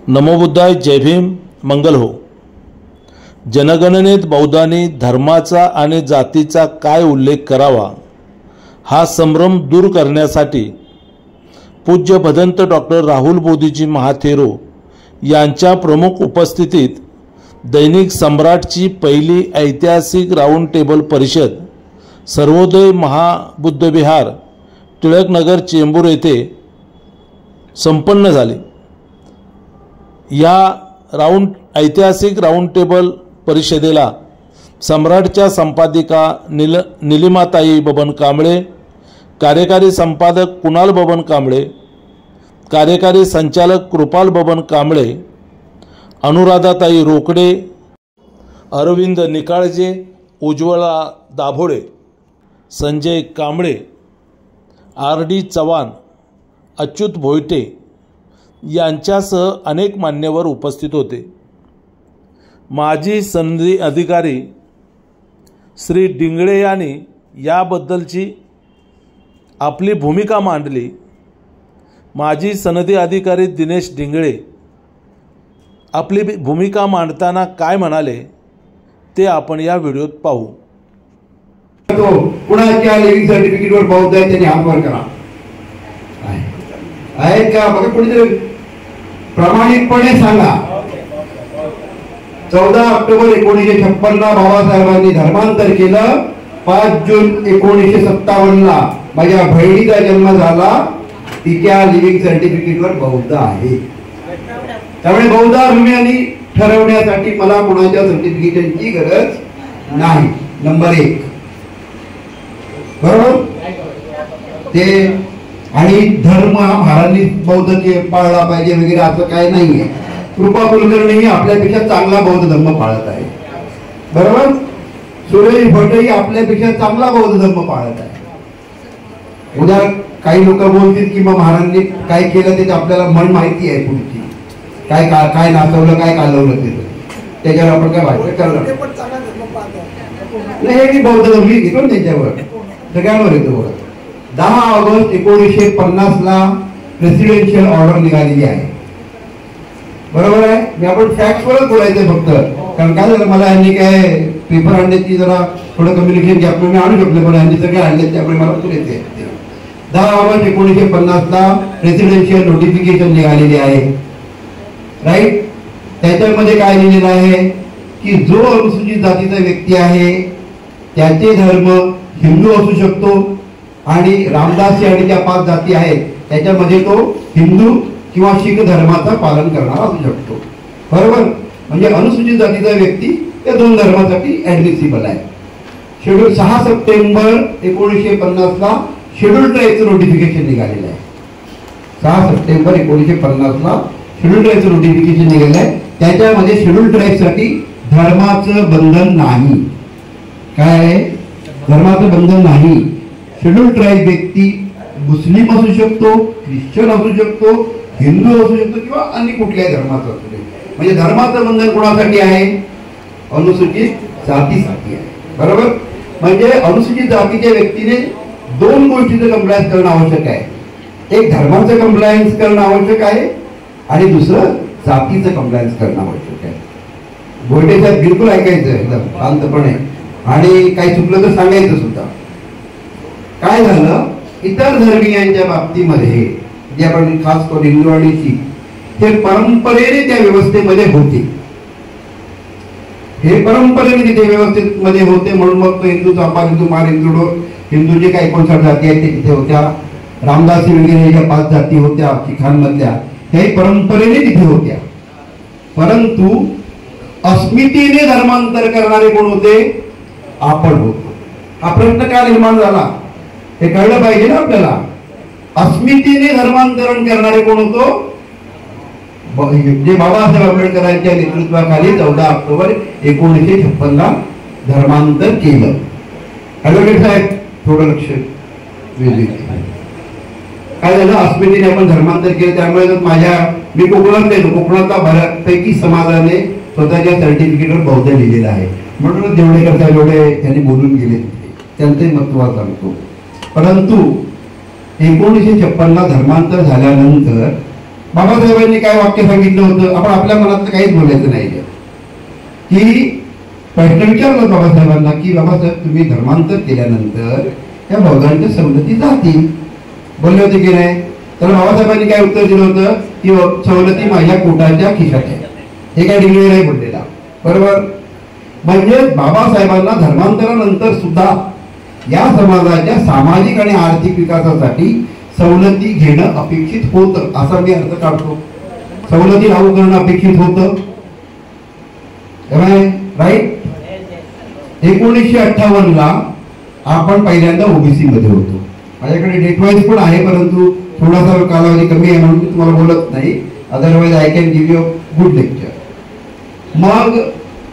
नमो बुद्धाय, जय भीम, मंगल हो। जनगणनेत बौद्धांनी धर्माचा आणि जातीचा काय उल्लेख करावा हा संभ्रम दूर करण्यासाठी पूज्य भदंत डॉक्टर राहुल बोधीजी महाथेरो यांच्या प्रमुख उपस्थितीत दैनिक सम्राटची पहिली ऐतिहासिक राऊंड टेबल परिषद सर्वोदय महाबुद्ध विहार टिळकनगर चेंबूर येथे संपन्न झाली। या ऐतिहासिक राऊंड टेबल परिषदेला सम्राटच्या संपादिका निलिमाताई बबन कांबळे, कार्यकारी संपादक कुणाल बबन कांबळे, कार्यकारी संचालक कृपाल बबन कांबळे, अनुराधाताई रोकडे, अरविंद निकाळजे, उज्ज्वला दाभोळे, संजय कांबळे, आर.डी. चव्हाण, अच्युत भोईटे यांच्यासह अनेक मान्यवर उपस्थित होते। माजी सनदी अधिकारी श्री डिंगळे यांनी याबद्दलची आपली भूमिका मांडली। माजी सनदी अधिकारी दिनेश डिंगळे आपली भूमिका मांडताना काय म्हणाले ते आपण या व्हिडिओत पाहू। कुणाच्या लिव्हिंग सर्टिफिकेटवर बौद्ध आहे त्यांनी हात वर करा। आहेत का बघा, कोणीतरी प्रामाणिकपणे सांगा। 14 ऑक्टोबर 1956 ला बाबासाहेबांनी धर्मांतर केलं। 5 जून 1957 ला माझ्या बहिणीचा जन्म झाला, तिच्या लिव्हिंग सर्टिफिकेटवर बौद्ध आहे। त्यामुळे बौद्ध अभिमानी ठरवण्यासाठी मला कोणाच्या सर्टिफिकेशनची गरज नाही। नंबर 1 बरोबर। ते आणि धर्म हा महाराजांनी बौद्ध पाळला पाहिजे वगैरे असं काय नाहीये। कृपा कुलकर्णी आपल्यापेक्षा चांगला बौद्ध धर्म पाळत आहे, बरोबर। सुरेश भटही आपल्यापेक्षा चांगला बौद्ध धर्म पाळत आहे। उद्या काही लोक बोलतील की मग महाराजांनी काय केलं ते आपल्याला मन माहिती आहे, पुढची काय काय नाचवलं काय कालवलं ते त्याच्यावर आपण काय भाष्य करणार नाही। हे बौद्ध धर्म घेतो त्याच्यावर सगळ्यांवर येतो बघा। 10 ऑगस्ट 1950 ला प्रेसिडेन्शियल ऑर्डर निघालेली आहे, बरोबर आहे। मी आपण फॅक्ट्सवरच बोलायचंय फक्त, कारण काय झालं मला यांनी काय पेपर आणण्याची जरा थोडं कम्युनिकेशन गॅप मी आणू शकलो, पण यांनी सगळे आणले त्यामुळे मला पुरेसे। 10 ऑगस्ट 1950 ला प्रेसिडेन्शियल नोटिफिकेशन निघालेली आहे, राईट। त्याच्यामध्ये काय लिहिलेलं आहे की जो अनुसूचित जातीचा व्यक्ती आहे त्याचे धर्म हिंदू असू शकतो आणि रामदासी आणि ज्या 5 जाती आहेत त्याच्यामध्ये तो हिंदू किंवा शीख धर्माचं पालन करणारा असू शकतो, बरोबर। म्हणजे अनुसूचित जातीचा व्यक्ती या 2 धर्मासाठी ऍडमिसिबल आहे। शेड्यूल 6 सप्टेंबर 1950 ला शेड्यूल ट्राईबचं नोटिफिकेशन निघालेलं आहे। 6 सप्टेंबर 1950 ला शेड्यूल ट्राईबचं नोटिफिकेशन निघालेलं आहे। त्याच्यामध्ये शेड्यूल ट्राईबसाठी धर्माचं बंधन नाही। काय धर्माचं बंधन नाही। शेड्यूल ट्राईब व्यक्ती मुस्लिम असू शकतो, ख्रिश्चन असू शकतो, हिंदू असू शकतो किंवा अन्य कुठल्याही धर्माचा असू शकतो। म्हणजे धर्माचं बंधन कोणासाठी आहे? अनुसूचित जातीसाठी आहे, बरोबर। म्हणजे अनुसूचित जातीच्या व्यक्तीने 2 गोष्टीचं कंप्लायन्स करणं आवश्यक आहे। एक धर्माचं कंप्लायन्स करणं आवश्यक आहे आणि दुसरं जातीचं कंप्लायन्स करणं आवश्यक आहे। गोटे साहेब बिलकुल ऐकायचं एकदम शांतपणे आणि काही चुकलं तर सांगायचं सुद्धा। काय झालं इतर धर्मीयांच्या बाबतीमध्ये जे आपण खास करून हिंदू आणि शीख हे परंपरेने त्या व्यवस्थेमध्ये होते, हे परंपरेने तिथे व्यवस्थेमध्ये होते म्हणून मग तो हिंदू चापा, हिंदू मार, हिंदू जे काही 59 जाती आहेत ते तिथे होत्या। रामदासी वगैरे ज्या 5 जाती होत्या शिखांमधल्या त्याही परंपरेने तिथे होत्या। परंतु अस्मितेने धर्मांतर करणारे कोण होते? आपण होतो। हा प्रश्न का निर्माण झाला हे कळलं पाहिजे ना आपल्याला। अस्मितेने धर्मांतरण करणारे कोण होतो? जे बाबासाहेब आंबेडकरांच्या नेतृत्वाखाली 14 ऑक्टोबर 1956 ला धर्मांतर केलं। ऍडव्होकेट साहेब थोडं लक्ष वेधून काय झालं, अस्मितेने आपण धर्मांतर केलं। त्यामुळे मी कोकणात येतो, कोकणातला बऱ्यापैकी समाजाने स्वतःच्या सर्टिफिकेटवर बौद्ध लिहिलेलं आहे, म्हणून जेवढे करता जेवढे त्यांनी बोलून गेले त्यांचे महत्त्व सांगतो। परंतु 1956 ला धर्मांतर झाल्यानंतर बाबासाहेबांनी काय वाक्य सांगितलं होतं, आपण आपल्या मनात काहीच बोलायचं नाही, की प्रश्न विचारला बाबासाहेबांना की बाबासाहेब तुम्ही धर्मांतर केल्यानंतर त्या बौद्धांच्या सवलती जातील, बोलले होते की नाही? तर बाबासाहेबांनी काय उत्तर दिलं होतं की सवलती माझ्या पोटाच्या खिशात आहे, हे काय डिग्री नाही बोललेला, बरोबर? म्हणजे बाबासाहेबांना धर्मांतरानंतर सुद्धा या समाजाच्या सामाजिक आणि आर्थिक विकासासाठी सवलती घेणं अपेक्षित होतं, असा मी अर्थ काढतो. सवलती लागू करणं अपेक्षित होतं, राईट? 1958 ला आपण पहिल्यांदा ओबीसी मध्ये होतो. माझ्याकडे डेट वाईज पण आहे, परंतु थोडासा कालावधी कमी आहे म्हणून मी तुम्हाला बोलत नाही, otherwise I can give you good lecture. मग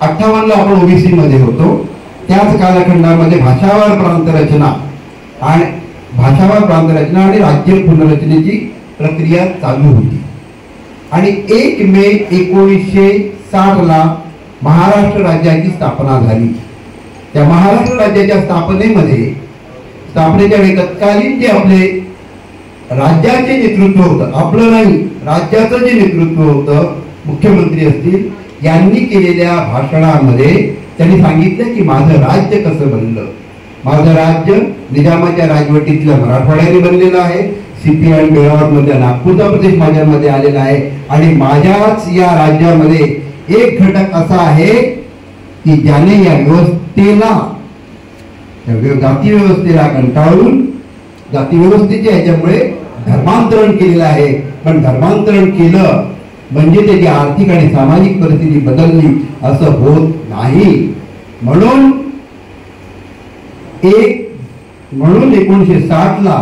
58 ला आपण ओबीसी मध्ये होतो. त्याच कालखंडामध्ये भाषावार प्रांतरचना आणि राज्य पुनर्रचनेची प्रक्रिया चालू होती आणि 1 मे 1960 ला महाराष्ट्र राज्याची स्थापना झाली. त्या महाराष्ट्र राज्याच्या स्थापनेच्या वेळी तत्कालीन जे आपले राज्याचे नेतृत्व होतं, आपलं नाही राज्याचं जे नेतृत्व होतं, मुख्यमंत्री असतील, यांनी केलेल्या भाषणामध्ये त्यांनी सांगितलं की माझं राज्य कसं बनलं. माझं राज्य निजामाच्या राजवटीतल्या मराठवाड्याने बनलेलं आहे, सीपीआय बेळगाव मधल्या नागपूरचा प्रदेश माझ्यामध्ये आलेला आहे आणि माझ्याच या राज्यामध्ये एक घटक असा आहे की ज्याने या व्यवस्थेला, जाती व्यवस्थेला कंटाळून जाती व्यवस्थेच्या ह्याच्यामुळे धर्मांतरण केलेलं आहे. पण धर्मांतरण केलं म्हणजे त्याची आर्थिक आणि सामाजिक परिस्थिती बदलली असं होत नाही. म्हणून 1960 ला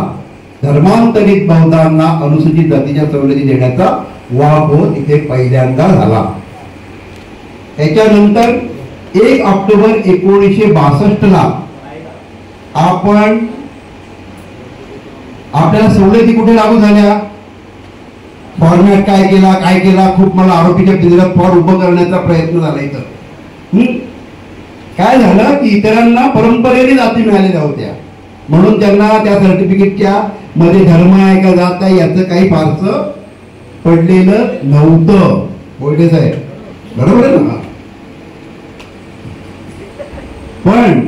धर्मांतरित बौद्धांना अनुसूचित जातीच्या सवलती देण्याचा वापर इथे पहिल्यांदा झाला. त्याच्यानंतर 1 ऑक्टोबर 1962 ला आपण आपल्याला सवलती कुठे लागू झाल्या, फॉर्मॅट काय केला, खूप मला आरोपीच्या पिंजऱ्यात फॉर उभं करण्याचा प्रयत्न झाला. इथं काय झालं की इतरांना परंपरेने जाती मिळालेल्या होत्या म्हणून त्यांना त्या सर्टिफिकेटच्या मध्ये धर्म आहे का जात आहे याचं काही फारसं पडलेलं नव्हतं. बोलते साहेब, बरोबर आहे ना? पण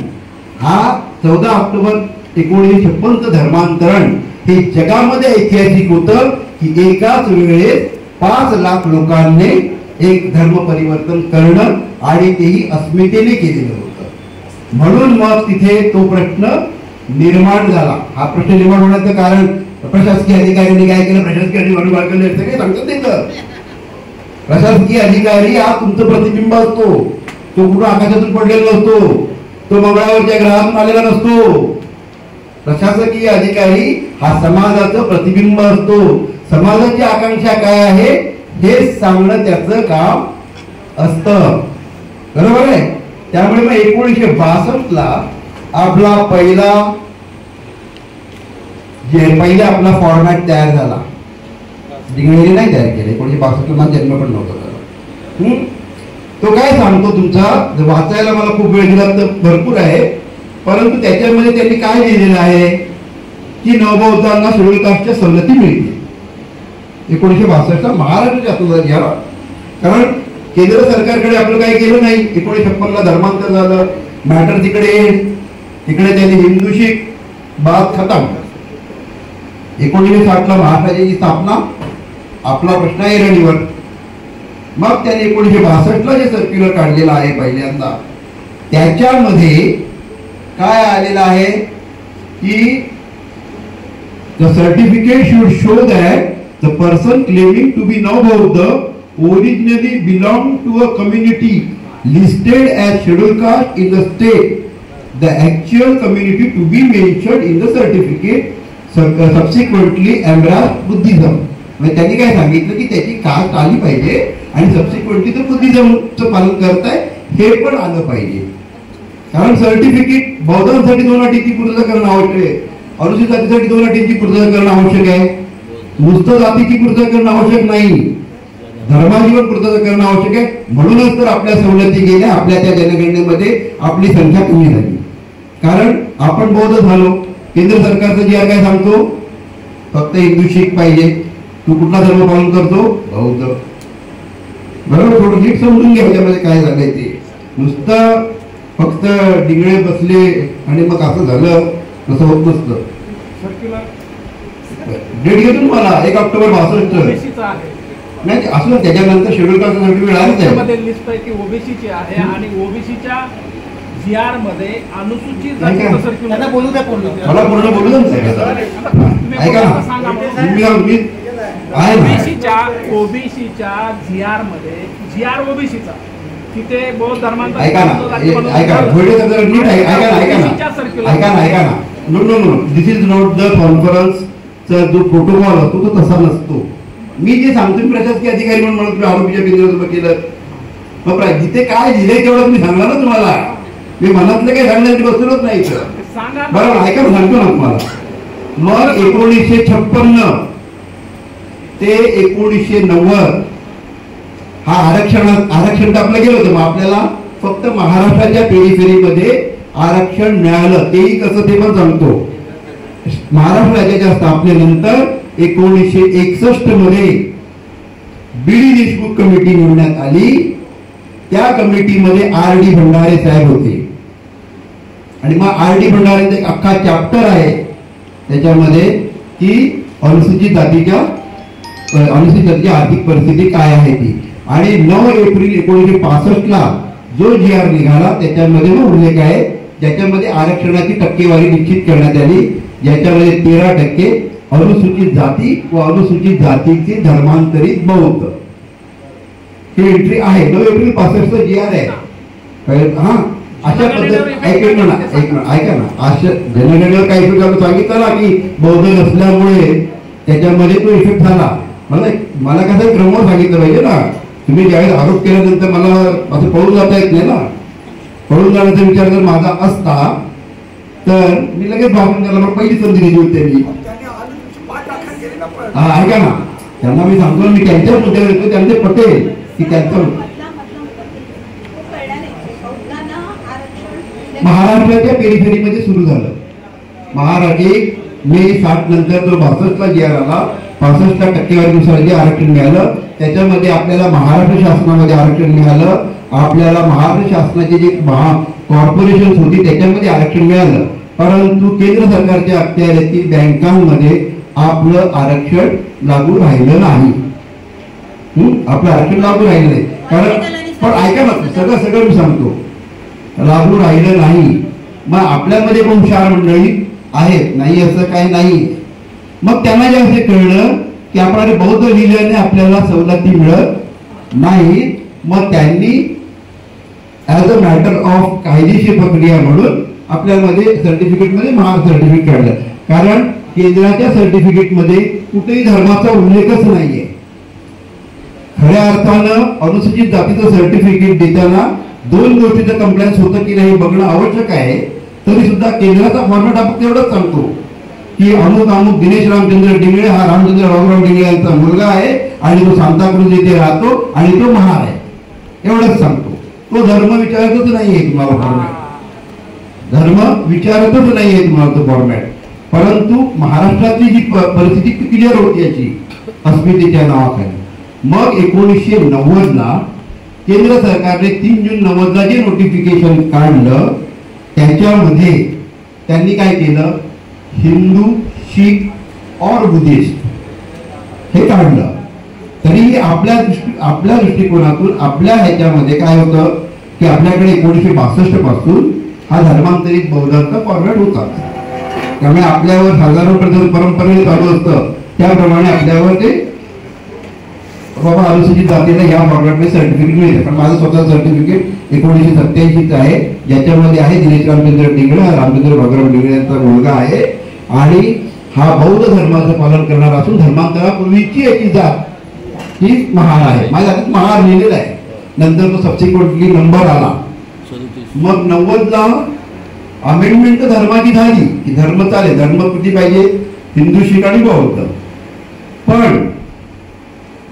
हा 14 ऑक्टोबर 1956 धर्मांतरण हे जगामध्ये ऐतिहासिक होतं की एकाच वेळेस 5 लाख लोकांनी एक धर्म परिवर्तन करणं आणि तेही अस्मितेने केलेलं होतं. म्हणून मग तिथे तो प्रश्न निर्माण झाला. हा प्रश्न निर्माण होण्याचं कारण प्रशासकीय अधिकाऱ्यांनी काय केलं, प्रशासकीय अधिकारी सगळे सांगतात नाही. प्रशासकीय अधिकारी हा तुमचं प्रतिबिंब असतो, तो कुठं आकाशातून पडलेला नसतो, तो मंगळावरच्या ग्रहातून आलेला नसतो. प्रशासकीय अधिकारी हा समाजाचं प्रतिबिंब असतो. समाजाची आकांक्षा काय आहे हे सांगणं त्याचं काम असतं, बरोबर आहे? त्यामुळे मग 1962 ला आपला पहिला आपला फॉर्मॅट तयार झाला. डिग्री नाही तयार केले, 1962 ला माझा जन्म पण नव्हता. तो काय सांगतो तुमचा, वाचायला मला खूप वेळ गेला तर भरपूर आहे, परंतु त्याच्यामध्ये त्यांनी काय लिहिलेलं आहे की नवबौद्धांना शेड्यूल कास्टच्या सवलती मिळतील. 1962 महाराष्ट्र शासन घ्या, कारण केंद्र सरकारकडे आपलं काही केलं नाही. 1956 ला धर्मांतर झालं, मॅटर तिकडे त्यांनी हिंदूशी बात खतम. 1960 ला महाराष्ट्राची स्थापना, आपला प्रश्न आहे रेडीवर. मग त्यांनी 1962 ला जे सर्क्युलर काढलेलं आहे पहिल्यांदा, त्याच्यामध्ये काय आलेलं आहे की the certificate should show that the person claiming to be Navabauddha originally belonged to a community listed as scheduled caste in the state. The actual community to be mentioned in the certificate subsequently embraced Buddhism. म्हणजे त्यांनी काय सांगितलं की त्याची caste आली पाहिजे आणि subsequently तो बुद्धिझमचं पालन करताय हे पण आलं पाहिजे. कारण सर्टिफिकेट बौद्धांसाठी 2 अटींची पूर्तता करणं आवश्यक आहे, अनुसूचित जातीसाठी 2 अटींची पूर्तता करणं आवश्यक आहे, नुसतं जातीची पूर्तता करणं आवश्यक नाही, धर्माची पण पूर्तता करणं आवश्यक आहे. म्हणूनच तर आपल्या सवलती गेल्या, आपल्या त्या जनगणनेमध्ये आपली संख्या कमी झाली, कारण आपण बौद्ध झालो. केंद्र सरकारचं जे काय सांगतो, फक्त हिंदू शीख पाहिजे, तू कुठला धर्म पालन करतो? बौद्ध. बरोबर, थोडं नीट समजून घ्या ह्याच्यामध्ये काय झालंय ते. नुसतं फक्त डिंगळे बसले आणि मग असं झालं तसं होत नसतं. डेट घेतो तुम्हाला 1 ऑक्टोबर 62 नाही असं त्याच्यानंतर शेड्यूल कास्ट सर्टिफिकेट आहे लिस्ट आहे की ओबीसीची आहे आणि ओबीसीच्या जीआर मध्ये अनुसूचित मला पूर्ण बोलू द्या. ऐका ना, ओबीसीच्या जीआर मध्ये जीआर ओबीसीचा तिथे बौद्ध धर्मांचा ऐका ना no this is not the कॉन्फरन्सचा जो प्रोटोकॉल असतो तो तसा नसतो. मी जे सांगतो प्रशासकीय अधिकारी म्हणून म्हणून आरोपीच्या बिंदूवर केलं मग जिथे काय लिहिलंय तेवढं मी सांगणार ना तुम्हाला. मी मनातलं काही सांगण्यासाठी बसलोच नाही बरोबर. ऐका ना, सांगतो ना तुम्हाला. मग 1956 ते 1990 हा आरक्षण टाकलं गेलं होतं. मग आपल्याला फक्त महाराष्ट्राच्या पेरीफेरीमध्ये आरक्षण मिळालं. तेही कसं ते पण सांगतो. महाराष्ट्र राज्याच्या स्थापनेनंतर 1961 मध्ये बीडी देशमुख कमिटी निवडण्यात आली. त्या कमिटीमध्ये R.D. भंडारे साहेब होते आणि मग R.D. भंडारेचा एक अख्खा चॅप्टर आहे त्याच्यामध्ये की अनुसूचित जातीची आर्थिक परिस्थिती काय आहे ती. आणि 9 एप्रिल 1965 जो GR निघाला त्याच्यामध्ये उल्लेख आहे ज्याच्यामध्ये आरक्षणाची टक्केवारी निश्चित करण्यात आली. ज्याच्यामध्ये 13% अनुसूचित जाती व अनुसूचित जातीचे धर्मांतरित बौद्ध ही एंट्री आहे. 9 एप्रिल 65 GR आहे. हा अशा पद्धत ऐका ना अशा जनगणनेवर काही इफेक्ट सांगितलं ना की बौद्ध नसल्यामुळे त्याच्यामध्ये तो इफेक्ट झाला. मला कसं क्रमवर सांगितलं पाहिजे ना. तुम्ही ज्यावेळेस आरोप केल्यानंतर मला असं पळून जाता येत नाही ना. पळून जाण्याचा विचार जर माझा असता तर मी लगेच भाषण करायला मला पहिली संधी दिली होती त्यांनी. हा ऐका ना, त्यांना मी सांगतो मी त्यांच्या मुद्द्यावर येतो त्यांचे पटेल की त्यांचं महाराष्ट्राच्या पेरीफेरीमध्ये सुरू झालं. महाराष्ट्र 1 मे 60 नंतर जो 62 GR आला 65 टक्केवारीनुसार जे आरक्षण मिळालं त्याच्यामध्ये आपल्याला महाराष्ट्र शासनामध्ये आरक्षण मिळालं. आपल्याला महाराष्ट्र शासनाची जी कॉर्पोरेशन होती त्याच्यामध्ये आरक्षण मिळालं. परंतु केंद्र सरकारच्या अखत्यारीतील बँकांमध्ये आपलं आरक्षण लागू राहिलं नाही. आपलं आरक्षण लागू राहिलं नाही कारण पण ऐका ना सगळं मी सांगतो लागू राहिलं नाही. मग आपल्यामध्ये पण हुशार मंडळी आहेत नाही असं काही नाही. मग त्यांना जे असे कळलं की आपण बौद्ध लिहिल्याने आपल्याला सवलती मिळत नाही. मग त्यांनी ऍज अ मॅटर ऑफ कायदेशीर प्रक्रिया म्हणून आपल्यामध्ये सर्टिफिकेट मध्ये महाराष्ट्र सर्टिफिकेट काढलं. कारण केंद्राच्या सर्टिफिकेट मध्ये कुठेही धर्माचा उल्लेखच नाहीये. खऱ्या अर्थानं अनुसूचित जातीचं सर्टिफिकेट देताना 2 गोष्टीचं कंप्लायन्स होतं की नाही बघणं आवश्यक आहे. तरी सुद्धा केंद्राचा फॉर्मॅट आपण तेवढंच सांगतो की अमुक दिनेश रामचंद्र डिंगळे हा रामचंद्र बाबूराव डिंगळे यांचा मुलगा आहे आणि तो सांताक्रूज येथे राहतो आणि तो महार आहे एवढंच सांगतो. तो धर्म विचारतच नाहीये तुम्हाला फॉर्मॅट. धर्म विचारतच नाहीये तुम्हाला तो फॉर्मॅट. परंतु महाराष्ट्रातली जी परिस्थिती क्लिअर होती याची अस्मितेच्या नावाखाली. मग 1990 केंद्र सरकारने 3 जून 90 जे नोटिफिकेशन काढलं त्याच्यामध्ये त्यांनी काय केलं हिंदू शीख और बुद्धिस्ट हे काढलं. तरी आपल्या दृष्टिकोनातून आपल्या ह्याच्यामध्ये काय होतं की आपल्याकडे 1962 पासून हा धर्मांतरित बौद्धांचा फॉर्मॅट होता. त्यामुळे आपल्यावर हजारो परंपरेने चालू असतं त्याप्रमाणे आपल्यावर ते बाबा अनुसूचित जातीला या फॉर्मॅटमध्ये सर्टिफिकेट मिळते. पण माझं स्वतः सर्टिफिकेट 1987 आहे ज्याच्यामध्ये आहे दिनेश रामचंद्र डिंगळे हा रामचंद्र बाबूराव डिंगळे यांचा मुलगा आहे आणि हा बौद्ध धर्माचं पालन करणार असून धर्मांतरापूर्वीची याची जात ही महार आहे. माझ्या हातात महार लिहिलेला आहे. नंतर तो सबसिक्वेंटली नंबर आला. मग 90ला अमेंडमेंट धर्माची झाली की धर्म चालेल धर्म किती पाहिजे हिंदू शीख आणि बौद्ध. पण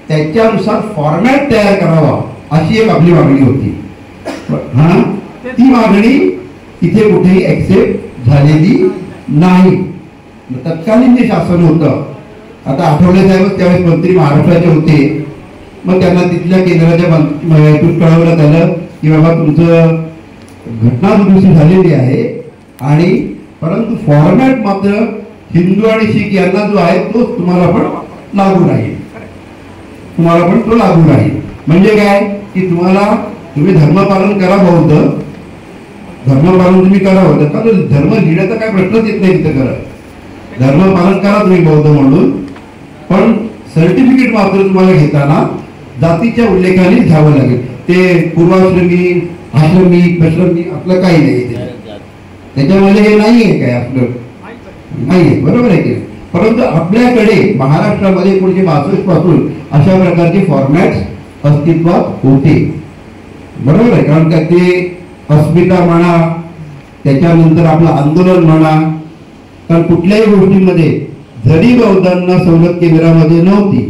त्याच्यानुसार फॉर्मॅट तयार करावा अशी एक आपली मागणी होती. हा ती मागणी तिथे कुठेही ऍक्सेप्ट झालेली नाही. तत्कालीन जे शासन होतं आता आठवले साहेब त्यावेळेस मंत्री महाराष्ट्राचे होते. मग त्यांना तिथल्या केंद्राच्या कळवण्यात आलं की बाबा तुमचं घटना दुरुस्ती झालेली आहे आणि परंतु फॉर्मॅट मात्र हिंदू आणि शीख यांना जो आहे तोच तुम्हाला पण लागू राहील, तुम्हाला पण तो लागू राहील. म्हणजे काय की तुम्ही धर्मपालन करा, बौद्ध धर्मपालन तुम्ही करा होतं का धर्म लिहिण्याचा काय प्रश्नच येत नाही तिथं. करा धर्मपालन करा तुम्ही बौद्ध म्हणून, पण सर्टिफिकेट मात्र तुम्हाला घेताना जातीच्या उल्लेखाने घ्यावं लागेल. ते पूर्वाश्रमी आश्रमी प्रश्रमी आपलं काही नाही त्याच्यामध्ये हे नाहीये काय आपलं नाहीये, बरोबर आहे की. परंतु आपल्याकडे महाराष्ट्रामध्ये 1962 पासून अशा प्रकारचे फॉर्मॅट्स अस्तित्वात होते, बरोबर आहे. कारण का ते अस्मिता म्हणा, त्याच्यानंतर आपलं आंदोलन म्हणा, कारण कुठल्याही गोष्टीमध्ये जरी बौद्धांना सवलत केंद्रामध्ये नव्हती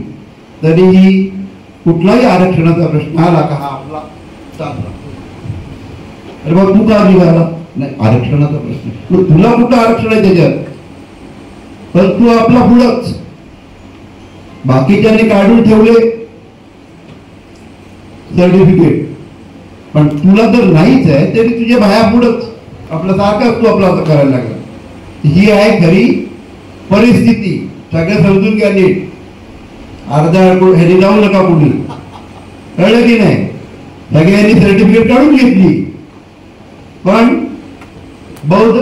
तरीही कुठलाही आरक्षणाचा प्रश्न आला का हा आपला चालला. अरे बाबा तू का निघाला नाही आरक्षणाचा प्रश्न, मग तुला कुठं आरक्षण आहे त्याच्यात, तर तू आपला पुढंच. बाकीच्यांनी काढून ठेवले सर्टिफिकेट, पण तुला जर नाहीच आहे तरी तुझ्या बाया पुढंच आपला सारखाच तू आपला असं करायला लागला. ही आहे खरी परिस्थिती. सगळं समजून घ्या नीट. अर्धा ह्यानी जाऊ नका पुढे, कळलं की नाही. सगळ्यांनी सर्टिफिकेट काढून घेतली, पण बौद्ध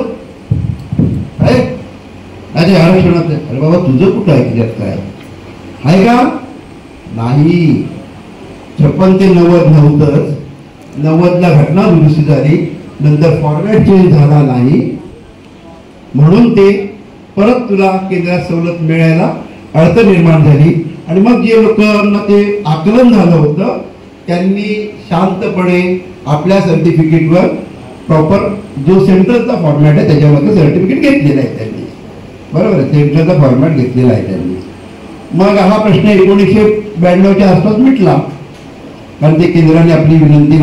आहे अरे आरक्षणाचं. अरे बाबा तुझं कुठं आहे त्याच्यात काय आहे का नाही. 56 ते 90 नव्हतंच, 90ला घटना दुरुस्ती झाली, नंतर फॉर्मॅट चेंज झाला नाही म्हणून ते परत तुला केंद्रात सवलत मिळायला अडचण निर्माण झाली. आणि मग जे लोकांना ते आकलन झालं होतं त्यांनी शांतपणे आपल्या सर्टिफिकेटवर प्रॉपर जो सेंट्रलचा फॉर्मॅट आहे त्याच्यामध्ये सर्टिफिकेट घेतलेलं आहे त्यांनी, बरोबर आहे. सेंट्रलचा फॉर्मॅट घेतलेला आहे त्यांनी. मग हा प्रश्न 1992च्या आसपास मिटला, कारण ते केंद्राने आपली विनंती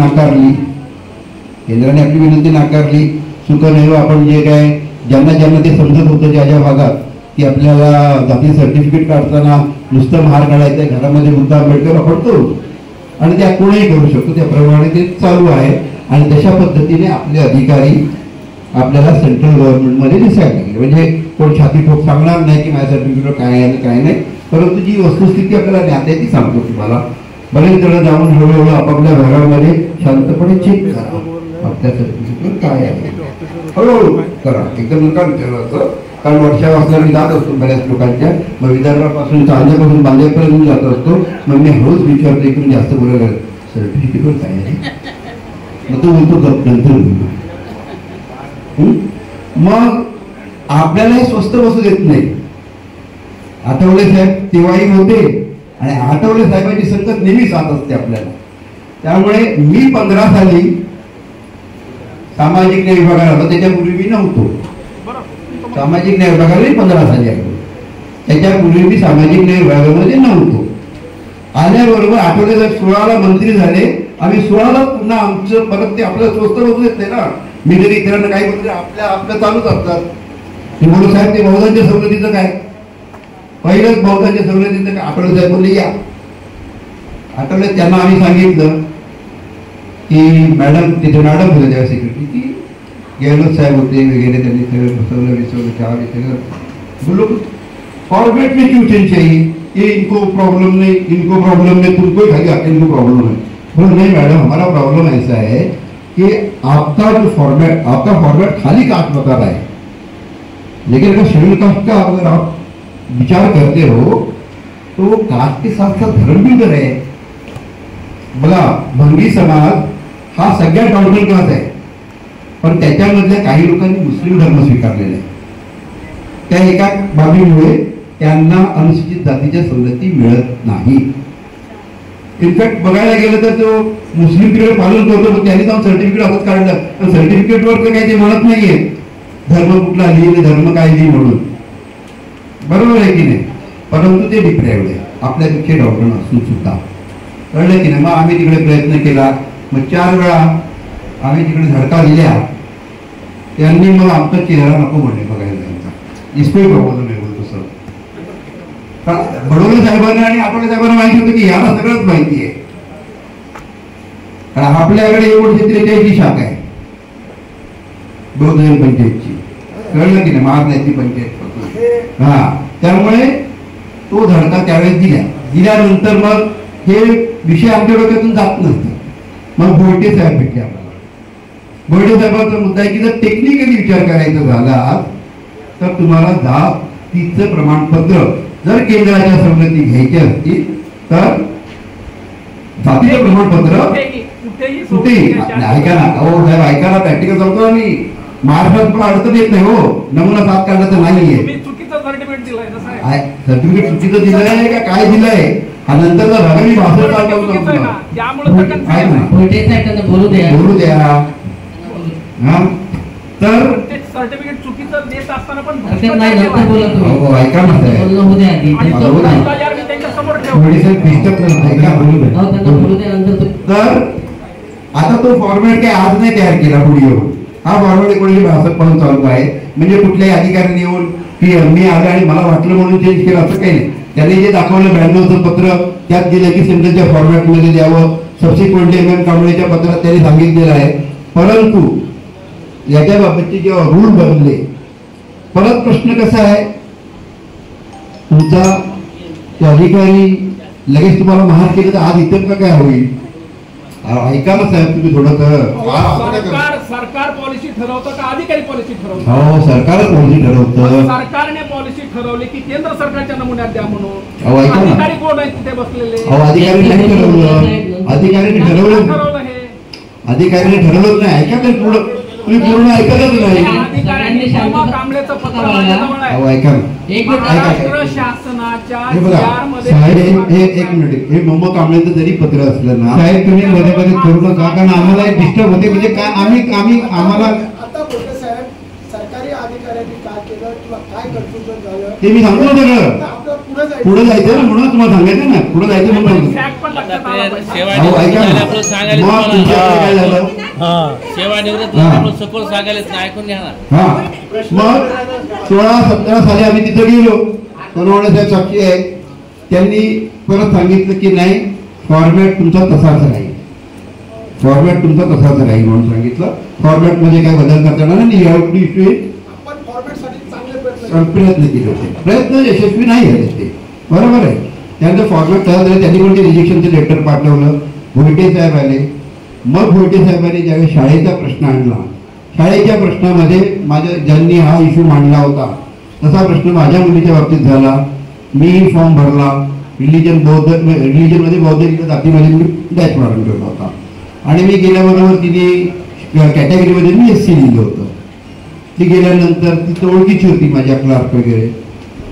नाकारली. सुखनैव आपण जे काय ज्यांना ते समजत होतं ज्या भागात की आपल्याला जाती सर्टिफिकेट काढताना नुसतं महार काढायचं, घरामध्ये बुद्ध आंबेडकर आपण करू आणि त्या कोणीही करू शकतो, त्याप्रमाणे ते चालू आहे. आणि तशा पद्धतीने आपले अधिकारी आपल्याला सेंट्रल गव्हर्नमेंटमध्ये दिसायला लागले. म्हणजे कोण छाती ठोक सांगणार नाही की माझ्या सर्टिफिकेट काय आहे आणि काय नाही, परंतु जी वस्तुस्थिती आपल्याला ज्ञात आहे ती सांगतो तुम्हाला. बरेच जण जाऊन हळूहळू आपापल्या घरामध्ये शांतपणे चेक करा आपल्या सर्टिफिकेटवर काय आहे, हळूहळू करा, एकदम नका विचारायचं. कारण वर्षा वाचल्याने जात असतो बऱ्याच लोकांच्या, मग विदर्भापासून चांद्यापासून बांद्यापर्यंत जात असतो. मग मी हळूच विचारतो, एकदम जास्त बोलायला सर्टिफिकेटवर काय आहे, मग तो बोलतो नंतर बोलतो. मग आपल्याला हे स्वस्त बसू देत नाही. आठवले साहेब तेव्हाही होते आणि आठवले साहेबांची संगत नेहमी साथ असते आपल्याला. त्यामुळे मी 15 साली सामाजिक न्याय विभागाला होतो, त्याच्यापूर्वी मी नव्हतो. सामाजिक न्याय विभागाला 15 साली आलो, त्याच्यापूर्वी मी सामाजिक न्याय विभागामध्ये नव्हतो. आल्याबरोबर आठवले साहेब 16ला मंत्री झाले. आम्ही 16ला पुन्हा आमचं परत ते आपल्याला स्वस्त बसू देत नाही ना. मी जरी इतरांना काही बोलतो आपल्या चालूच असतात. बोलू साहेब ते बौद्धांच्या सवलतीचं काय, पहिलंच बौद्धांच्या सवलतीचं काय. आठवले साहेब बोलले या. आठवले त्यांना आम्ही सांगितलं की मॅडम तिथे मॅडम होते त्या सेक्रेटरी की गेहलोत साहेब होते वगैरे, त्यांनी सगळं बसवलं चहा सगळं बोलो फॉर्मेट में क्यों चेंज चाहिए, ये इनको प्रॉब्लम नहीं तुमको ही खाली इनको प्रॉब्लम है. बोलो नहीं मैडम हमारा प्रॉब्लम ऐसा है कि आपका फॉर्मेट खाली कास्ट बता रहा है, लेकिन अगर शेड्यूल कास्ट का अगर आप विचार करते हो तो कास्ट के साथ साथ धर्म भी उधर है. बघा भंगी समाज हा सगळ्यात टॉलरंट क्लास आहे, पण त्याच्यामधल्या काही लोकांनी मुस्लिम धर्म स्वीकारलेला आहे. त्या एका बाबीमुळे त्यांना अनुसूचित जातीच्या सवलती मिळत नाही. इनफॅक्ट बघायला गेलं तर तो मुस्लिम पिरियड पालन करतो, त्यांनी जाऊन सर्टिफिकेट हातात काढलं, पण सर्टिफिकेटवर तर काही ते म्हणत नाहीये धर्म कुठला लिहिले, धर्म काय लिहि म्हणून, बरोबर आहे की नाही. परंतु ते डिप्राइव्ड आहे आपल्यापेक्षा डॉक्टर असून सुद्धा, कळलं की नाही. मग आम्ही तिकडे प्रयत्न केला, मग 4 वेळा आम्ही तिकडे झडका दिल्या. त्यांनी मग आमचा चेहरा नको म्हणे बघायला त्यांचा, इसको प्रबोधन आहे बोलतो सर. बडोले साहेबांना आणि आठवले साहेबांना माहिती होतं की याला सगळंच माहिती आहे, कारण आपल्याकडे 143 शाखा आहे 2025ची, कळलं की नाही, महाराष्ट्राची पंचायत. हा, त्यामुळे तो धडका त्यावेळेस दिल्यानंतर मग हे विषय आमच्या डोक्यातून जात नसते. मग भोयटे साहेब भेटले आपल्याला. भोयटे साहेबांचा मुद्दा आहे की जर टेक्निकली विचार करायचा झाला तर तुम्हाला जातीचं प्रमाणपत्र जर केंद्राच्या सवलती घ्यायच्या असतील तर जातीचं प्रमाणपत्र कुठेही ऐका ना, अहो साहेब ऐका ना, प्रॅक्टिकल सांगतो आम्ही. महाराष्ट्रात पण अडचण येत नाही हो, नमुना साथ काढण्याचं नाहीये. सर्टिफिकेट चुकीचं दिलंय का काय दिलंय हा नंतरचा भाग मी भाषण बोलू द्या. हा, तर सर्टिफिकेट चुकीचं देत असताना पण ऐका ना तर आता तो फॉर्मॅट काय आज नाही तयार केला पुढे येऊन. हा फॉर्मॅट 1962 पासून चालू आहे. म्हणजे कुठल्याही अधिकाऱ्यांनी येऊन की मी आलो आणि मला वाटलं म्हणून चेंज केलं असं काही नाही. त्यांनी जे दाखवलं 92चं पत्र त्यात दिलं की सेंट्रलच्या फॉर्मॅटमध्ये द्यावं. सबसिक्वेंटली MM कांबळेच्या पत्रात त्यांनी सांगितलेलं आहे. परंतु याच्या बाबतचे जेव्हा रूल बनले, परत प्रश्न कसा आहे, तुमचा अधिकारी लगेच तुम्हाला महार केलं तर आज इतर का काय होईल. ऐका ना साहेब, तुम्ही थोडं सरकार पॉलिसी ठरवतं का अधिकारी पॉलिसी ठरवतं. हो, सरकारच पॉलिसी ठरवतं. सरकारने पॉलिसी ठरवली की केंद्र सरकारच्या नमुन्यात द्या म्हणून. अधिकारी कोण आहेत तिथे बसलेले. अधिकारी नाही ठरवलं, अधिकाऱ्यांनी ठरवलं हे, अधिकाऱ्यांनी ठरवलंच नाही. ऐका तर पुढं तुम्ही पूर्ण ऐकतच नाही. कांबळेचं पत्र ऐका शासनाच्या एक मिनिट, हे मोहम्मद कांबळेचं जरी पत्र असलं ना साहेब, तुम्ही मध्ये मध्ये करू नका, कारण आम्हाला डिस्टर्ब होते. म्हणजे काय आम्ही आम्हाला सरकारी अधिकाऱ्यांनी काय केलं किंवा काय कन्फ्युजन झालं ते मी सांगतो सगळं. पुढे जायचं ना, म्हणून तुम्हाला सांगायचं ना, पुढे जायचं म्हणून. मग 16-17 साली आम्ही तिथे गेलो, सोनवणे साहेब साक्षी आहेत. त्यांनी परत सांगितलं की नाही, फॉर्मॅट तुमचा तसाच राहील, फॉर्मॅट तुमचा तसाच राहील म्हणून सांगितलं. फॉर्मॅट मध्ये काय बदल करताना नाही, प्रयत्न केले होते, प्रयत्न यशस्वी नाही झाले ते, बरोबर आहे. त्यानंतर फॉर्मॅट तयार झाले, त्यांनी कोणते रिजेक्शनचं लेटर पाठवलं. भोयटे साहेब आले. मग भोयटे साहेबांनी ज्यावेळी शाळेचा प्रश्न आणला, शाळेच्या प्रश्नामध्ये ज्यांनी हा इश्यू मांडला होता तसा प्रश्न माझ्या मुलीच्या बाबतीत झाला. मी फॉर्म भरला, रिलीजनमध्ये बौद्ध जातीमध्ये मी डॅश मारून ठेवला होता. आणि मी गेल्याबरोबर तिने कॅटेगरीमध्ये मी SC लिहिलं होतं. ती गेल्यानंतर ती ओळखीची होती माझ्या क्लार्क वगैरे.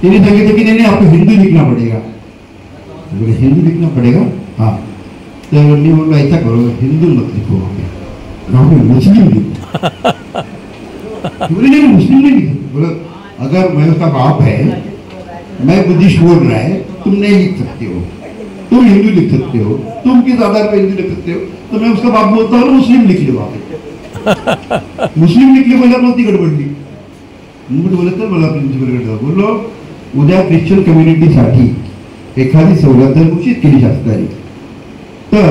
तिने सांगितलं की नाही आपको हिंदू लिखना पडेगा. हिंदू लिखना पडेगा, हाँ. तो मैं बोलो ऐसा करो, हिंदू मत लिखो, मुस्लिम लिखो. बोले नहीं, मुस्लिम नहीं लिखो. बोले अगर मैं उसका बाप है, मैं बुद्धिस्ट बोल रहा है, तुम नहीं लिख सकते हो, तुम हिंदू लिख सकते हो, तुम किस आधार पर हिंदू लिख सकते हो. तो मैं उसका बाप बोलता हूँ मुस्लिम लिख लो. मुस्लिम लिख ली बोला, नव्हती गडबडली. बोलत तर मला प्रिन्सिपलकडे बोललो, उद्या ख्रिश्चन कम्युनिटीसाठी एखादी सवलत जर घोषित केली शासनाने तर,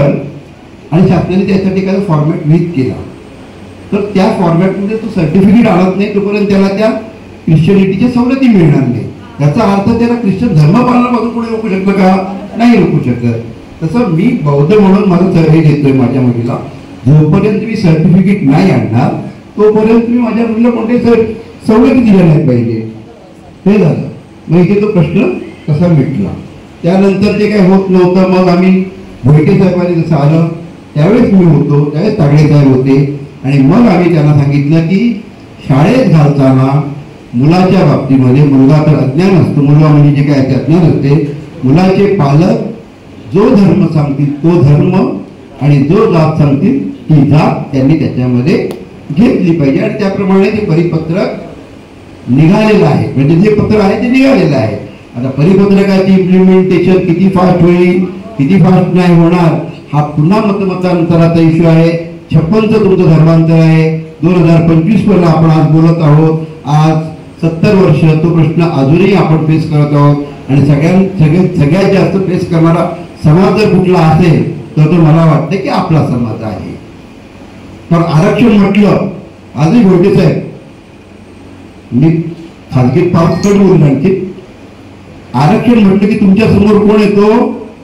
आणि शासनाने त्यासाठी एखादा फॉर्मॅट विहित केला तर त्या फॉर्मॅटमध्ये तो सर्टिफिकेट आणत नाही तोपर्यंत त्याला त्या ख्रिश्चनिटीच्या सवलती मिळणार नाही. याचा अर्थ त्याला ख्रिश्चन धर्मपालनापासून पुढे रोखू शकतं का, नाही रोखू शकत. तसं मी बौद्ध म्हणून माझं सर्वे देतोय माझ्या मुलीला, जोपर्यंत मी सर्टिफिकेट नाही आणणार तोपर्यंत मी माझ्या मुलीला कोणत्याही सवलती दिल्या नाही पाहिजे. हे झालं. मग इथे तो प्रश्न कसा मिटला. त्यानंतर ते काय होत नव्हतं. मग आम्ही भोयटे साहेबांनी जसं आलं त्यावेळेस मी होतो, त्यावेळेस तागडे साहेब होते. आणि मग आम्ही त्यांना सांगितलं की शाळेत घालताना मुलाच्या बाबतीमध्ये, मुलगा तर अज्ञान असतो, मुलगा म्हणजे जे काय अज्ञान असते, मुलाचे पालक जो धर्म सांगतील तो धर्म आणि जो जात सांगतील ती जात त्यांनी त्याच्यामध्ये घेतली पाहिजे. आणि त्याप्रमाणे ते परिपत्रक निघालेलं आहे, म्हणजे जे पत्र आहे ते निघालेलं आहे. आता परिपत्रकाची इम्प्लिमेंटेशन किती फास्ट होईल, किती फास्ट नाही होणार, हा पुन्हा मतमतांतराचा इश्यू आहे. 56चं तुमचं धर्मांतर आहे. 2025 पर्यंत आपण आज बोलत आहोत. आज 70 वर्ष तो प्रश्न अजूनही आपण फेस करत आहोत. आणि सगळ्यात जास्त फेस करणारा समाज जर कुठला असेल तर तो मला वाटतं की आपला समाज आहे. तर आरक्षण म्हटलं, आजही गोटे साहेब, मी खाजगीत पाच बोलून आणखी आरक्षण म्हटलं की तुमच्या समोर कोण येतो?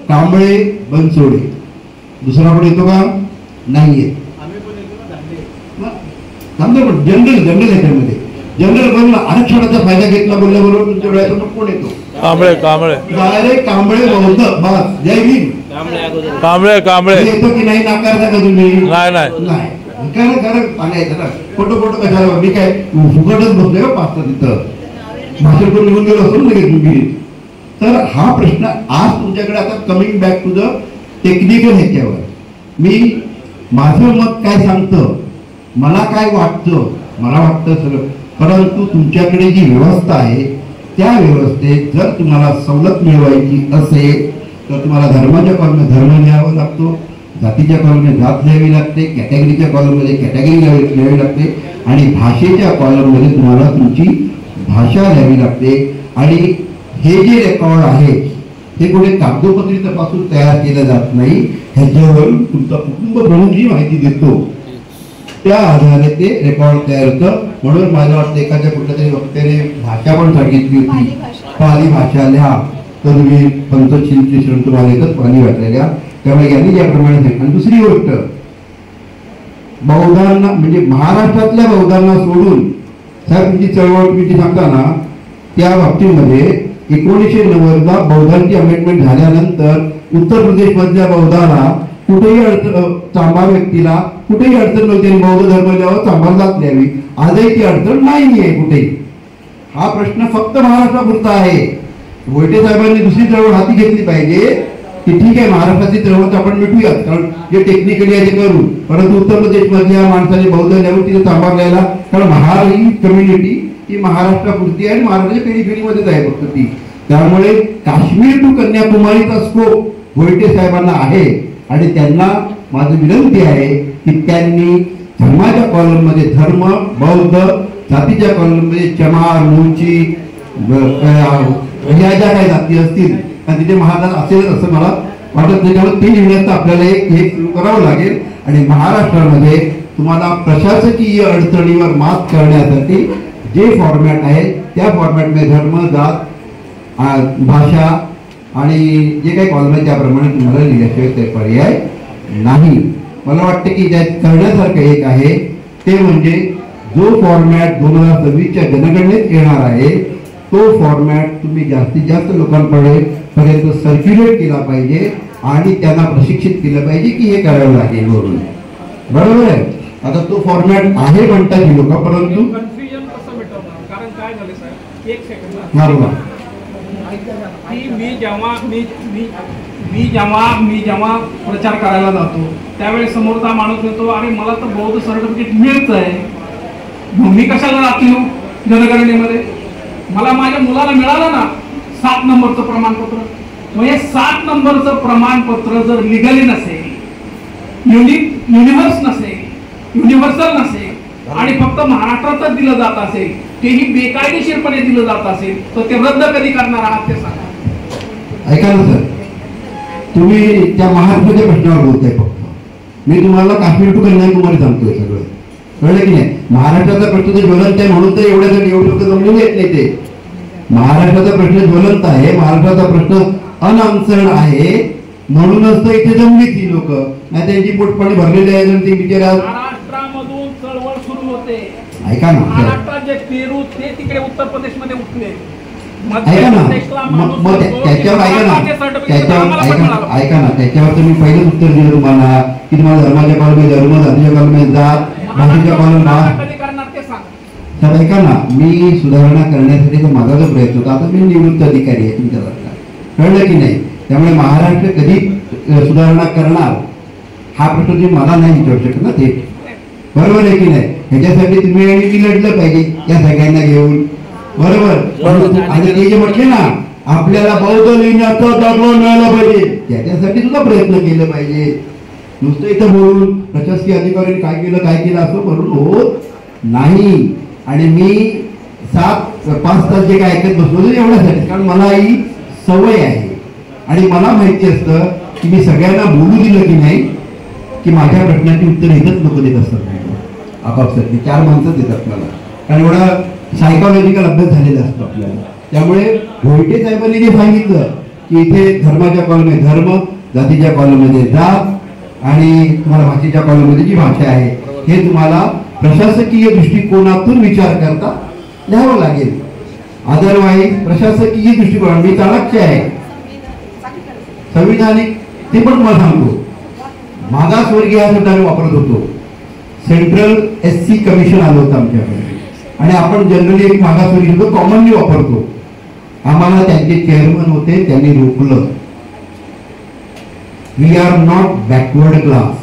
कांबळे बनसोडे. दुसरा कोण येतो का? नाही येत. जनरल याच्यामध्ये जनरल बनला, आरक्षणाचा फायदा घेतला बोलल्याबरोबर तुमच्या वेळेसमोर कोण येतो? कांबळे. डायरेक्ट कांबळे बौद्ध. बस, जय भीम. कांबळे येतो की नाही? नाकारता का तुम्ही? नाही. खरं सांगायचं ना, फोटो कशाला? मी काय फुकटच बसलोय का पाच तिथं? भाषण करून निघून गेलो असतो लगेच तुम्ही. तर हा प्रश्न आज तुमच्याकडे, आता coming back to the technical ह्याच्यावर, मी माझं मत काय सांगतं, मला काय वाटतं, मला वाटतं सगळं. परंतु तुमच्याकडे जी व्यवस्था आहे त्या व्यवस्थेत जर तुम्हाला सवलत मिळवायची असेल तर तुम्हाला धर्माच्या कॉलममध्ये धर्म लिहावा लागतो, जातीच्या कॉलममध्ये जात लिहावी लागते, कॅटेगरीच्या कॉलममध्ये कॅटेगरी लिहावी लागते, आणि भाषेच्या कॉलममध्ये तुम्हाला तुमची भाषा लिहावी लागते. आणि हे जे रेकॉर्ड आहे हे कुठे कागदोपत्री तपासून तयार केलं जात नाही. ह्याच्यावरून तुमचा कुटुंब प्रमुख जी माहिती देतो त्या आधारे ते रेकॉर्ड तयार होतं. म्हणून मला वाटतं एखाद्या कुठल्या तरी वक्त्याने भाषा पण सांगितली होती, पाली भाषा लिहा, तर तुम्ही पंचशीलची श्रम तुम्हाला येतात पाली भाषा लिहा. त्यामुळे यांनी ज्याप्रमाणे सांगितलं. आणि दुसरी गोष्ट, बौद्धांना म्हणजे महाराष्ट्रातल्या बौद्धांना सोडून साहेब तुमची चळवळ तुम्ही जी सांगता ना, त्या बाबतीमध्ये 1990ला बौद्धांची अमेंडमेंट झाल्यानंतर उत्तर प्रदेश मधल्या बौद्धाला कुठेही अडचण, चांभार व्यक्तीला कुठेही अडचण नव्हती. बौद्ध धर्म लिहावं, चांभार जात लिहावी, आजही ती अडचण नाहीये कुठेही. हा प्रश्न फक्त महाराष्ट्रापुरता आहे. वैटे साहेबांनी दुसरी चळवळ हाती घेतली पाहिजे की ठीक आहे महाराष्ट्राची चळवळ आपण मिटूयात, कारण जे टेक्निकली आहे ते करू, परंतु उत्तर प्रदेश मधल्या माणसाने बौद्ध लिहावं, तिथे चांभार लिहायला, कारण ही कम्युनिटी ही महाराष्ट्रापुरती आहे आणि महाराष्ट्राच्या पेरीफेरीमध्येच आहे फक्त ती. त्यामुळे काश्मीर टू कन्याकुमारीचा स्कोप वैटे साहेबांना आहे. आणि त्यांना माझी विनंती आहे की त्यांनी धर्माच्या कॉलममध्ये धर्म, बौद्ध, जातीच्या कॉलममध्ये चमार, मुंची, ह्या ज्या काही जाती असतील आणि तिथे महाराज असेल असं मला वाटत नाही. त्यामुळे ते लिहिण्याचं आपल्याला हे सुरू करावं लागेल. आणि महाराष्ट्रामध्ये तुम्हाला प्रशासकीय अडचणीवर मात करण्यासाठी जे फॉर्मॅट आहे त्या फॉर्मॅटमध्ये धर्म, जात, भाषा आणि जे काही कॉलम आहे त्याप्रमाणे तुम्हाला लिहिल्याशिवाय ते पर्याय नाही. मला वाटतं की त्यात करण्यासारखं एक आहे ते म्हणजे जो फॉर्मॅट 2026च्या जनगणनेत येणार आहे तो फॉर्मॅट तुम्ही जास्तीत जास्त लोकांपर्यंत सर्क्युलेट केला पाहिजे आणि त्यांना प्रशिक्षित केलं पाहिजे की हे करावं लागेल म्हणून. बरोबर आहे. आता तो फॉर्मॅट आहे म्हणतात ही लोक, परंतु कन्फ्युजन कसं मिटवणार? कारण काय झालं साहेब, एक सेकंड, बरोबर, मी जेव्हा प्रचार करायला जातो त्यावेळेस समोरचा माणूस येतो, अरे मला तर बौद्ध सर्टिफिकेट मिळतंय, मी कशाला राहतो जनगणनेमध्ये? मला माझ्या मुलाला मिळालं ना 7 नंबरचं प्रमाणपत्र. मग हे 7 नंबरचं प्रमाणपत्र जर लिगली नसेल, युनिव्हर्सल नसेल आणि फक्त महाराष्ट्रातच दिलं जात असेल, तेही बेकायदेशीरपणे दिलं जात असेल, तर ते रद्द कधी करणार आहात ते सांगा. ऐका ना सर, तुम्ही त्या महाराष्ट्राच्या प्रश्नावर बोलताय. फक्त मी तुम्हाला काश्मीर टू कन्याकुमारी सांगतोय सगळं, कळलं की नाही? महाराष्ट्राचा प्रश्न तर ज्वलंत आहे म्हणून तर एवढ्यासाठी एवढं जमलेलं येत नाही. ते महाराष्ट्राचा प्रश्न ज्वलंत आहे, महाराष्ट्राचा प्रश्न अनआन्सर्ड आहे म्हणूनच तर इथे जमली ती लोक. नाही त्यांची पोटपाणी भरलेली आहे ते बिचारा. महाराष्ट्रामधून चळवळ सुरू होते. ऐका ना, महाराष्ट्रात जे पेरू ते तिकडे उत्तर प्रदेश मध्ये उठले. ऐका ना, मग त्याच्यावर ऐका ना, त्याच्यावर मी पहिलंच उत्तर दिलं तुम्हाला की तुम्हाला धर्माच्या कॉलमध्ये धर्म, जातीच्या कॉलमध्ये जात, भाषेच्या कॉलमध्ये. तर ऐका ना, मी सुधारणा करण्यासाठी तर माझा जो प्रयत्न होता, आता मी निवृत्त अधिकारी आहे तुमच्या सरकार, कळलं की नाही? त्यामुळे महाराष्ट्र कधी सुधारणा करणार हा प्रश्न तुम्ही मला नाही विचारू शकत ना, ते बरोबर आहे की नाही? ह्याच्यासाठी तुम्ही आणि मी लढलं पाहिजे या सगळ्यांना घेऊन, बरोबर? आणि ते जे म्हटले ना आपल्याला बौद्ध लिहिण्याचं दाखला मिळाला पाहिजे, त्याच्यासाठी सुद्धा प्रयत्न केले पाहिजे. नुसतं इथं बोलून प्रशासकीय अधिकाऱ्यांनी काय केलं असं म्हणून होत नाही. आणि मी 5 तास जे काय ऐकत बसलो एवढ्यासाठी, कारण मलाही सवय आहे आणि मला माहिती असतं की मी सगळ्यांना बोलू दिलं की नाही की माझ्या प्रश्नाची उत्तर येतच लोक देत असतात आपापसातली 4 माणसं देतात मला, कारण एवढा सायकोलॉजिकल अभ्यास झालेला असतो आपल्याला. त्यामुळे भोईटे साहेबांनी जे सांगितलं की इथे धर्माच्या कॉलममध्ये धर्म, जातीच्या कॉलममध्ये जात आणि तुम्हाला भाषेच्या कॉलममध्ये जी भाषा आहे हे तुम्हाला प्रशासकीय दृष्टिकोनातून विचार करता लिहावं लागेल. अदरवाईज प्रशासकीय दृष्टिकोन मी चाणक्य आहे, संविधानिक ते पण मला सांगतो. मागासवर्गीय हा शब्द आम्ही वापरत होतो. सेंट्रल SC कमिशन आलं होतं आमच्याकडे आणि आपण जनरली एक मागासवर्गीय शब्द कॉमनली वापरतो. आम्हाला त्यांचे चेअरमन होते, त्यांनी रोखलं. We are not backward class.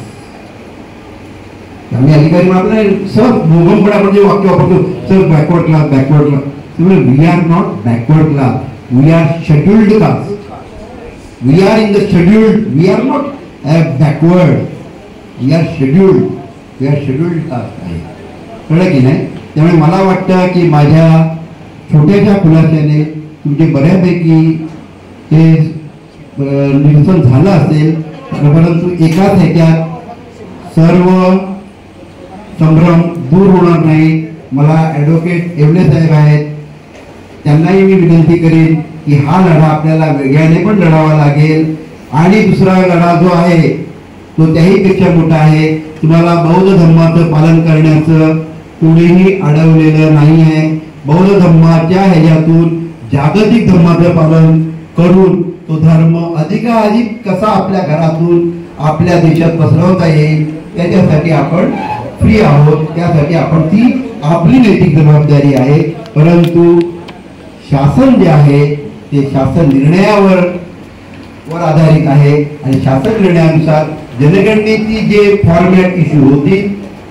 आम्ही अधिकारी म्हटलं सर भूगोलपणे आपण जे वाक्य वापरतो sir backward class backward class, we are not backward class, we are scheduled class. We are in the scheduled, we are not backward, we are scheduled, we are scheduled caste आहे. कळलं की नाही? त्यामुळे मला वाटतं की माझ्या छोट्याशा खुलाशाने तुमचे बऱ्यापैकी ते निरसन झालं असेल, परंतु एकाच ह्याच्यात सर्व संभ्रम दूर होणार नाही. मला ॲडव्होकेट येवले साहेब आहेत, त्यांनाही मी विनंती करेन की हा लढा आपल्याला वेगळ्याने पण लढावा लागेल आणि दुसरा लढा जो आहे तो त्याही पेक्षा मोठा आहे. तुम्हाला बौद्ध धर्माचं पालन करण्याचं कोणीही अडवलेलं नाही आहे. बौद्ध धर्माच्या ह्याच्यातून जागतिक धर्माचं पालन करून तो धर्म अधिकाधिक कसा आपल्या घरातून आपल्या देशात पसरवता येईल त्याच्यासाठी आपण फ्री आहोत. त्यासाठी आपण ती आपली नैतिक जबाबदारी आहे. परंतु शासन जे आहे ते शासन निर्णयावर आधारित आहे आणि शासन निर्णयानुसार जनगणनेची जे फॉर्मॅट इश्यू होती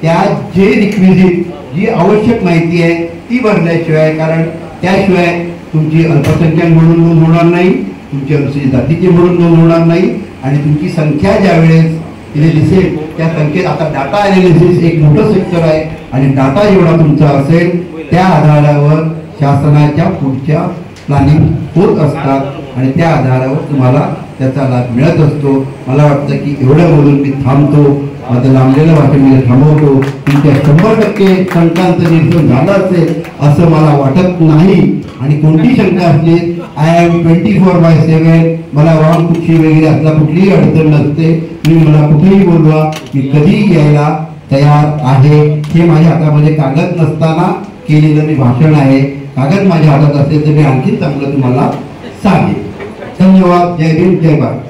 त्यात जे रिक्विजिट जी आवश्यक माहिती आहे ती भरल्याशिवाय, कारण त्याशिवाय तुमची अल्पसंख्याक म्हणून नोंद होणार नाही, तुमची अनुसूचित जातीची म्हणून नोंद होणार नाही आणि तुमची संख्या ज्यावेळेस तिथे दिसेल त्या संख्येत आता डाटा ॲनालिसिस एक मोठं सेक्टर आहे आणि डाटा जेवढा तुमचा असेल त्या आधारावर शासनाच्या पुढच्या प्लॅनिंग होत असतात आणि त्या आधारावर तुम्हाला त्याचा लाभ मिळत असतो. मला वाटतं की एवढं बोलून मी थांबतो, माझं लांबलेलं भाषण मी थांबवतो. तुमच्या 100% शंकांचं निरसन झालं असेल असं मला वाटत नाही आणि कोणती शंका असली आय एम 24/7, मला वाहन कुठची वगैरे असला कुठलीही अडचण नसते. तुम्ही मला कुठेही बोलवा, मी कधीही यायला तयार आहे. हे माझ्या हातामध्ये कागद नसताना केलेलं मी भाषण आहे. कागद माझ्या हातात असेल तर मी आणखी चांगलं तुम्हाला सांगेन. धन्यवाद. जय भीम, जय भारत.